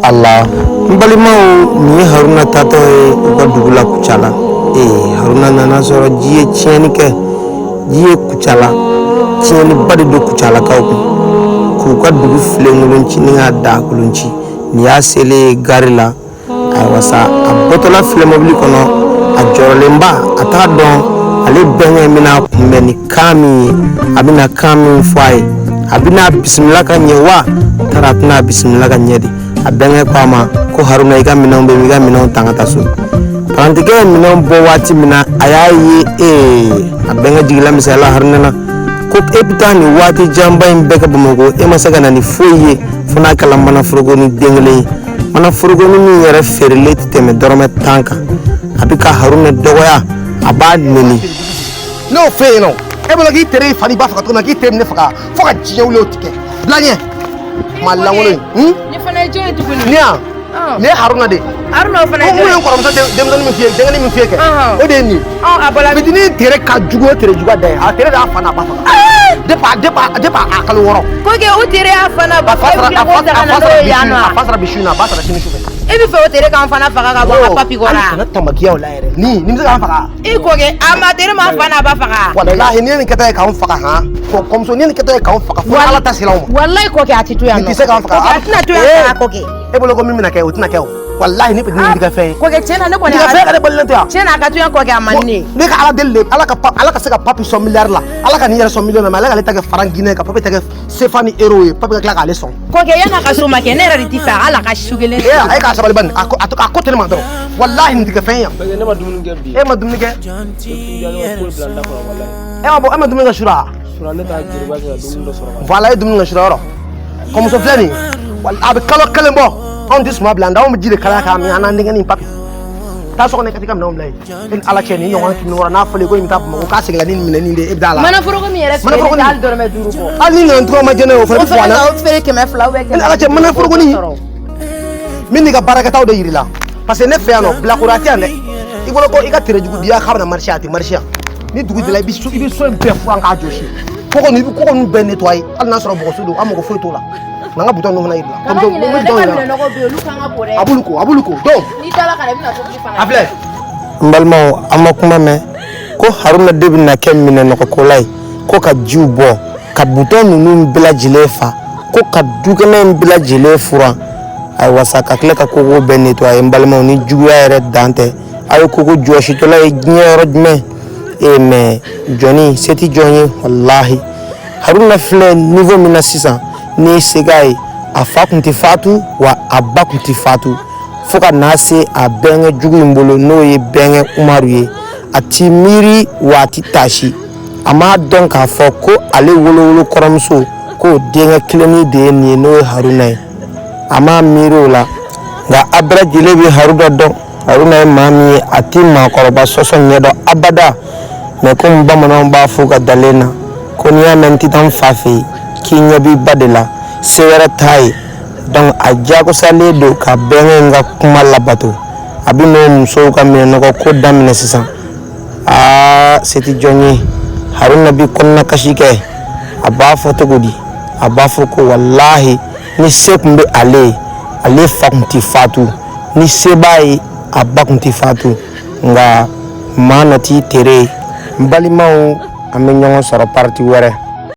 Allah mbalimaw ni Haruna tata u ka dugu la Kucala Haruna nana sɔrɔ ji ye tiɲɛni kɛ ji ye Kucala tiɲɛniba de don Kucalakaw kun k'u ka dugu filenkolonci ni k'a da kolonci ni y'a sele gari la ayiwa sa a bɔtɔla filɛ mobili kɔnɔ a jɔrɔlenba a t'a dɔn ale bɛnkɛ bɛna kunbɛn ni kan min ye a bɛna kan min fɔ a ye a bɛna bisimila ka ɲɛ wa tara a tɛna bisimila ka ɲɛ de a bɛnkɛ ko a ma ko Haruna i ka minɛnw bɛ i ka minɛnw ta ka taa so parantikɛ ye minɛnw bɔ waati min na a y'a ye a bɛnkɛ jigila misala Haruna na ko e bɛ taa nin waati janba in bɛɛ kɛ Bamakɔ e ma se ka na ni foyi ye fo n'a kɛla manaforoko ni den kelen ye manaforoko min yɛrɛ feerelen tɛ tɛmɛ dɔrɔmɛ 10 kan a bɛ ka Haruna dɔgɔya a b'a neni n'o fɛ yen nɔ e bolo k'i tere fani ba faga tuguni k'i tere ne faga fo ka diɲɛ wuli o tigɛ bila ɲɛ ma lankolon ni fana ye jɔn ye tuguni ni yan ne ye Haruna de Haruna o fana ye mun ye kɔrɔmuso denmisɛnnin min f'i ye denkɛnin min f'i ye kɛ o de ye nin a bɔla fitinin tere ka jugu o tere juguya da ye a tere de y'a fa n'a ba faga depuis a kalo 6 ko kɛ o tere y'a fa n'a ba faga a fa sara bi su in na a ba sara sini su fɛ e bɛ fɛ o tere k'an fana faga ka bɔ a papi kɔrɔ hali kana tamakiya o la yɛrɛ ni bɛ se k'an faga i ko kɛ a ma tere ma fa n'a ba faga walahi ni ye nin kɛta ye k'an faga han kɔmuso ni ye nin kɛta ye k'an faga fo Ala ta sira o ma wallahi ko kɛ a tɛ to yan nɔ nin tɛ se k'an faga a tɛna to yan ko kɛ e bolo ko min bɛna kɛ o tɛna kɛ o wallahi ni nin tɛ kɛ fɛn ye ko kɛ tiɲɛ na ne kɔni nin tɛ fɛn ka ne balilen to yan tiɲɛ na a ka to yan ko kɛ a man di ne ye ne ka Ala deli de Ala ka se ka papi sɔn miliyari la Ala ka nin yɛrɛ sɔn miliyɔn na mais Ala k'ale ta kɛ franc guinéen ka papi ta kɛ CFA ni euro ye papi ka tila k'ale sɔn ko kɛ yan'a ka so ma kɛ ne yɛrɛ de tɛ fɛ Ala ka su kelen e k'a sabali bani a ko tɛ ne ma dɔrɔn wallahi nin tɛ kɛ fɛn ye yan ne ma dumuni kɛ bi e ma dumuni kɛ e ma dumuni kɛ sura ne t'a jeliba kɛ ka dumuni dɔ sɔrɔ voilà e dumuni kɛ sura yɔrɔ kɔmuso filɛ nin a bɛ kalo 1 bɔ anw tɛ suma bila an da anw bɛ ji de kalaya k'a min an n'an denkɛnin papi taa so kɔnɔ ka t'i ka minɛnw bila yen e ni Ala cɛ nin ɲɔgɔn tɛmɛ wɔɔrɔ n'a fɔlen ko i bɛ taa Bamakɔ k'a segin la ni minɛnin de e bɛ taa la manaforoko min yɛrɛ feere tɛ hali dɔrɔmɛ 5 bɔ hali ni nana tɔgɔ ma jɛnɛ o fana bɛ fɔ a la o feere 200 ou bien 100 Ala cɛ manaforokoni min n'i ka baarakɛtaw de yir'i la parce que ne fɛ yan nɔ bilakoro a tɛ yan dɛ i bolo ko i ka tere jugu diya k'a bɛna marché a tɛ marché yan ni dugu jɛra i bɛ so in bɛɛ furan k'a jɔsi kɔgɔ ninnu bɛɛ nettoyer hali n'a sɔrɔ bɔgɔso don an mago foyi t'o la n'an ka butɔn ninnu fana yir'i la a b'olu ko donc a filɛ n balimaw an ma kuma mɛn ko Haruna de bɛna kɛ minɛnɔgɔkola ye ko ka jiw bɔ ka butɔn ninnu bɛɛ lajɛlen fa ko ka dukɛnɛ in bɛɛ lajɛlen furan ayiwa sa ka tila ka kogo bɛɛ nettoyer n balimaw ni juguya yɛrɛ dan tɛ a ye kogo jɔsitɔla ye diɲɛ yɔrɔ jumɛn mais jɔnni se tɛ jɔn ye walahi Haruna filɛ niveau min na sisan ni se k'a ye a fa tun tɛ fatu wa a ba tun tɛ fatu fo ka n'a se a bɛnkɛ jugu in bolo n'o ye bɛnkɛ Umaru ye a ti miiri wa a ti taasi a m'a dɔn k'a fɔ ko ale wolowolo kɔrɔmuso k'o denkɛ tilenni de ye nin ye n'o ye Haruna ye a m'a miiri o la nka a bɛɛ lajɛlen bɛ Haruna dɔn Haruna ye maa min ye a ti maakɔrɔba sɔsɔ ɲɛdɔn abada mais komi bamananw b'a fɔ ka dalen na ko n'i y'a mɛn n tɛ taa n fa fɛ yen k'i ɲɛ b'i ba de la se wɛrɛ t'a ye donc a diagosalen don ka bɛnkɛ in ka kuma labato a bɛ n'o musow ka minɛnɔgɔ ko daminɛ sisan se tɛ jɔn ye Haruna bi kɔnɔna kasi kɛ a b'a fɔ cogo di a b'a fɔ ko walahi ni se tun bɛ ale fa tun tɛ fatu ni se b'a ye a ba tun tɛ fatu nka maa na t'i tere n balimaw an bɛ ɲɔgɔn sɔrɔ parti wɛrɛ